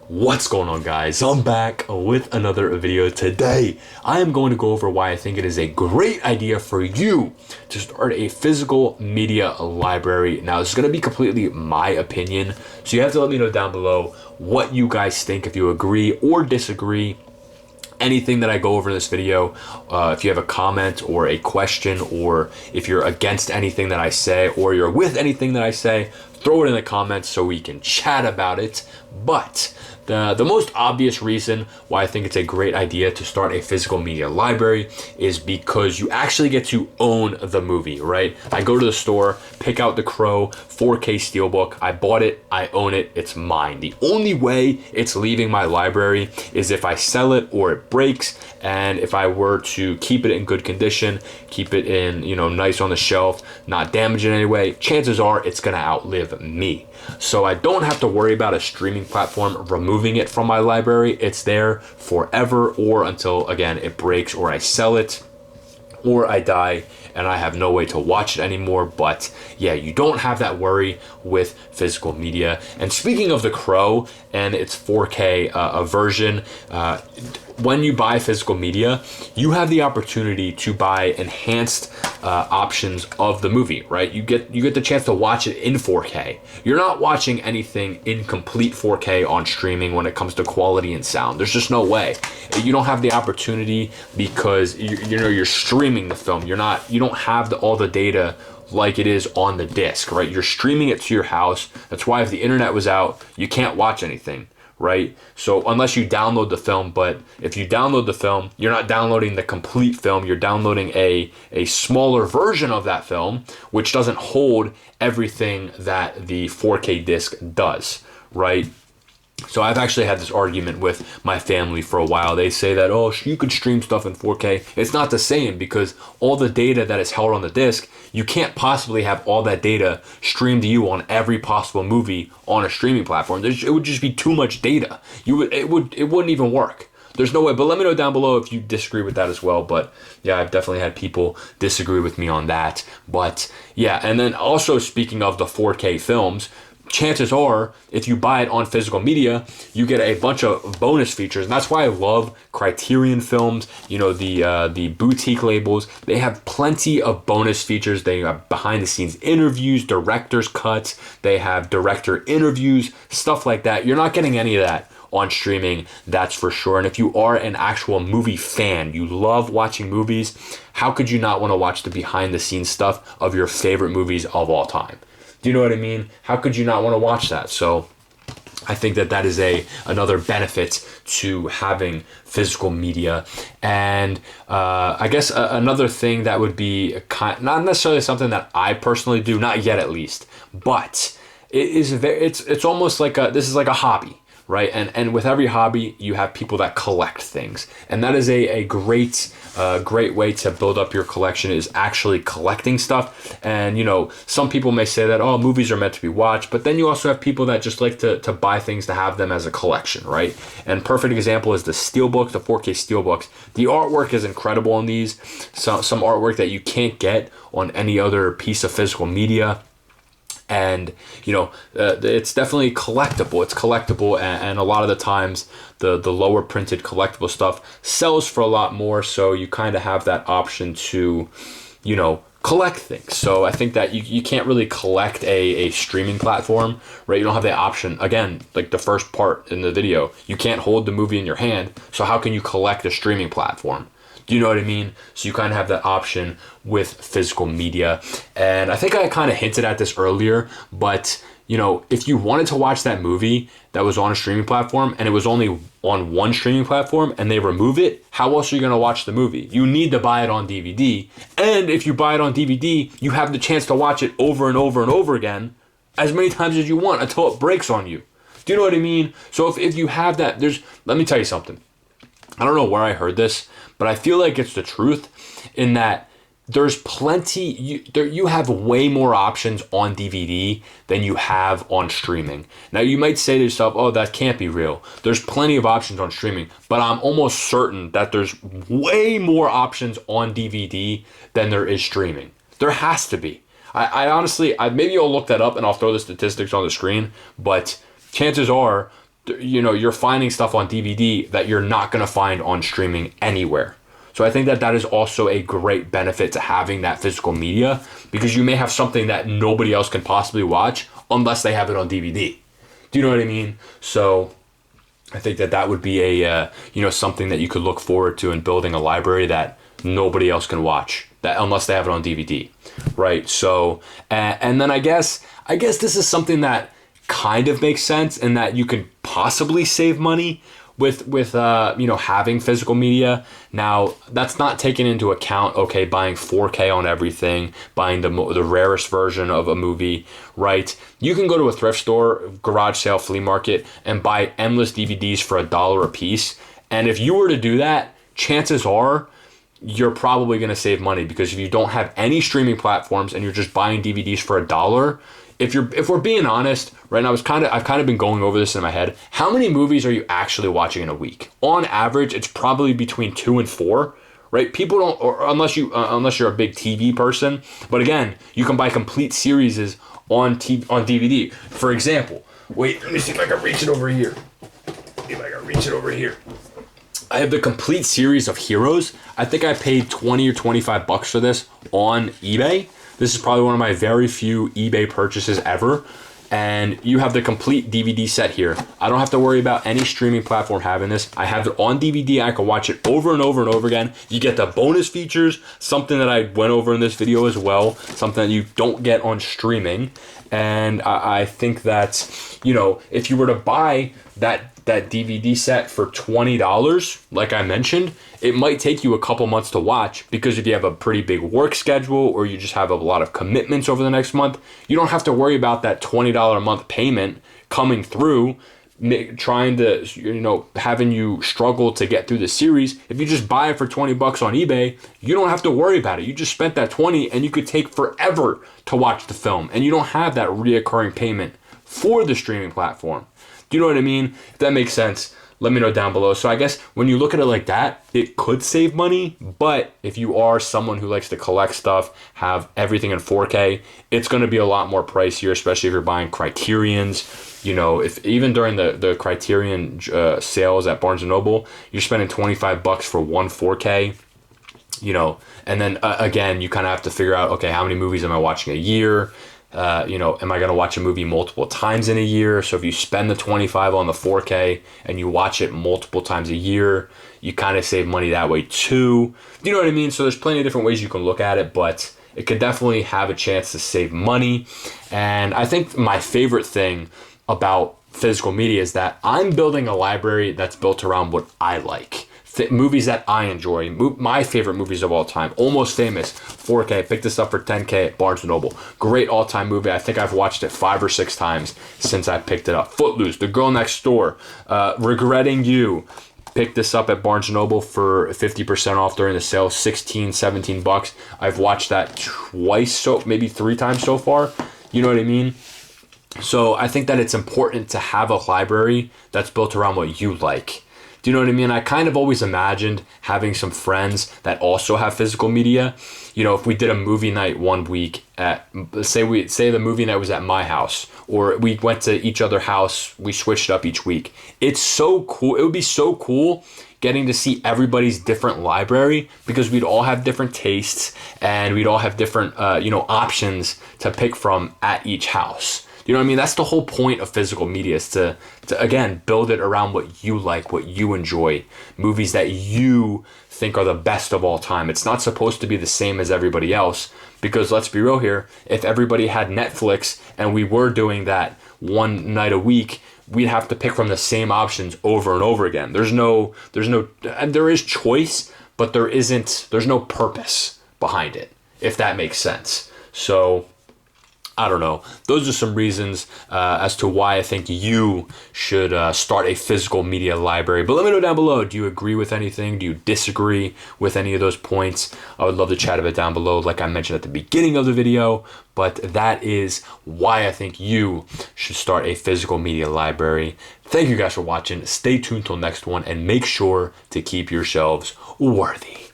What's going on, guys? I'm back with another video. Today I am going to go over why I think it is a great idea for you to start a physical media library. Now, this is going to be completely my opinion, so you have to let me know down below what you guys think, if you agree or disagree. Anything that I go over in this video, if you have a comment or a question, or if you're against anything that I say or you're with anything that I say, throw it in the comments so we can chat about it. But the most obvious reason why I think it's a great idea to start a physical media library is because you actually get to own the movie, right? I go to the store, pick out the Crow 4K Steelbook, I bought it, I own it, it's mine. The only way it's leaving my library is if I sell it or it breaks, and if I were to keep it in good condition, keep it in, nice on the shelf, not damage in any way, chances are it's gonna outlive me. So I don't have to worry about a streaming platform removing it from my library. It's there forever, or until, again, it breaks or I sell it or I die and I have no way to watch it anymore. But yeah, you don't have that worry with physical media. And speaking of the Crow and its 4K version, when you buy physical media, you have the opportunity to buy enhanced options of the movie, right? You get the chance to watch it in 4K. You're not watching anything in complete 4K on streaming when it comes to quality and sound. There's just no way. You don't have the opportunity because you're streaming the film. You don't have all the data like it is on the disc, right? You're streaming it to your house. That's why if the internet was out, you can't watch anything, right? So unless you download the film, but if you download the film, you're not downloading the complete film, you're downloading a smaller version of that film, which doesn't hold everything that the 4K disc does, right? So I've actually had this argument with my family for a while. They say that, oh, you could stream stuff in 4K. It's not the same, because all the data that is held on the disc, you can't possibly have all that data streamed to you on every possible movie on a streaming platform. It would just be too much data. It wouldn't even work. There's no way. But let me know down below if you disagree with that as well. But yeah, I've definitely had people disagree with me on that. But yeah, and then also, speaking of the 4K films, chances are, if you buy it on physical media, you get a bunch of bonus features. And that's why I love Criterion films, the boutique labels. They have plenty of bonus features. They have behind the scenes interviews, director's cuts, they have director interviews, stuff like that. You're not getting any of that on streaming, that's for sure. And if you are an actual movie fan, you love watching movies, how could you not want to watch the behind the scenes stuff of your favorite movies of all time? Do you know what I mean? How could you not want to watch that? So I think that is another benefit to having physical media. And I guess another thing that would be not necessarily something that I personally do, not yet at least, but it's almost like this is like a hobby, right? And with every hobby, you have people that collect things, and that is a great way to build up your collection, is actually collecting stuff. And some people may say that, oh, movies are meant to be watched, but then you also have people that just like to buy things to have them as a collection, right? And perfect example is the Steelbook, the 4K Steelbooks. The artwork is incredible on these. Some artwork that you can't get on any other piece of physical media. And it's definitely collectible. It's collectible, and a lot of the times the lower printed collectible stuff sells for a lot more, so you kind of have that option to collect things. So I think that you can't really collect a streaming platform, right? You don't have the option. Again, like the first part in the video, you can't hold the movie in your hand, so how can you collect a streaming platform? Do you know what I mean? So you kind of have that option with physical media. And I think I kind of hinted at this earlier, but if you wanted to watch that movie that was on a streaming platform and it was only on one streaming platform and they remove it, how else are you going to watch the movie? You need to buy it on DVD. And if you buy it on DVD, you have the chance to watch it over and over and over again as many times as you want until it breaks on you. Do you know what I mean? So if you have that, let me tell you something. I don't know where I heard this, but I feel like it's the truth, in that there's plenty, you have way more options on DVD than you have on streaming. Now you might say to yourself, oh, that can't be real. There's plenty of options on streaming, but I'm almost certain that there's way more options on DVD than there is streaming. There has to be. I honestly, maybe I'll look that up and I'll throw the statistics on the screen, but chances are you're finding stuff on DVD that you're not going to find on streaming anywhere. So I think that that is also a great benefit to having that physical media, because you may have something that nobody else can possibly watch unless they have it on DVD. Do you know what I mean? So I think that that would be a something that you could look forward to in building a library that nobody else can watch, that unless they have it on DVD, right? So and then I guess this is something that kind of makes sense, in that you can possibly save money with having physical media. Now, that's not taking into account, okay, buying 4K on everything, buying the rarest version of a movie, right? You can go to a thrift store, garage sale, flea market, and buy endless DVDs for $1 a piece. And if you were to do that, chances are you're probably going to save money, because if you don't have any streaming platforms and you're just buying DVDs for $1, if we're being honest, right now, I've kind of been going over this in my head. How many movies are you actually watching in a week? On average, it's probably between 2 and 4, right? People don't, or unless you're a big TV person. But again, you can buy complete series on DVD. For example, wait, let me see if I can reach it over here. I have the complete series of Heroes. I think I paid 20 or 25 bucks for this on eBay. This is probably one of my very few eBay purchases ever. And you have the complete DVD set here. I don't have to worry about any streaming platform having this. I have it on DVD. I can watch it over and over and over again. You get the bonus features, something that I went over in this video as well, something that you don't get on streaming. And I think that, if you were to buy that DVD set for $20, like I mentioned, it might take you a couple months to watch, because if you have a pretty big work schedule or you just have a lot of commitments over the next month, you don't have to worry about that $20 a month payment coming through, trying to, having you struggle to get through the series. If you just buy it for 20 bucks on eBay, you don't have to worry about it. You just spent that 20 and you could take forever to watch the film, and you don't have that reoccurring payment for the streaming platform. Do you know what I mean? If that makes sense, let me know down below. So I guess when you look at it like that, it could save money. But if you are someone who likes to collect stuff, have everything in 4K, it's going to be a lot more pricier, especially if you're buying Criterions. If even during the Criterion sales at Barnes & Noble, you're spending 25 bucks for one 4K. And then again, you kind of have to figure out, okay, how many movies am I watching a year? Am I going to watch a movie multiple times in a year? So if you spend the 25 on the 4K and you watch it multiple times a year, you kind of save money that way too. You know what I mean? So there's plenty of different ways you can look at it, but it could definitely have a chance to save money. And I think my favorite thing about physical media is that I'm building a library that's built around what I like. Movies that I enjoy, my favorite movies of all time. Almost Famous, 4K. Picked this up for $10K at Barnes & Noble. Great all-time movie. I think I've watched it 5 or 6 times since I picked it up. Footloose, The Girl Next Door, Regretting You. Picked this up at Barnes & Noble for 50% off during the sale, 16, 17 bucks. I've watched that twice, maybe 3 times so far. You know what I mean? So I think that it's important to have a library that's built around what you like. Do you know what I mean? I kind of always imagined having some friends that also have physical media. If we did a movie night one week at, say the movie night was at my house, or we went to each other's house, we switched up each week. It's so cool. It would be so cool getting to see everybody's different library, because we'd all have different tastes and we'd all have different, options to pick from at each house. You know what I mean? That's the whole point of physical media, is to again, build it around what you like, what you enjoy, movies that you think are the best of all time. It's not supposed to be the same as everybody else, because let's be real here, if everybody had Netflix and we were doing that one night a week, we'd have to pick from the same options over and over again. There is choice, but there's no purpose behind it, if that makes sense. So I don't know. Those are some reasons as to why I think you should start a physical media library. But let me know down below. Do you agree with anything? Do you disagree with any of those points? I would love to chat about it down below, like I mentioned at the beginning of the video. But that is why I think you should start a physical media library. Thank you guys for watching. Stay tuned till next one, and make sure to keep yourselves worthy.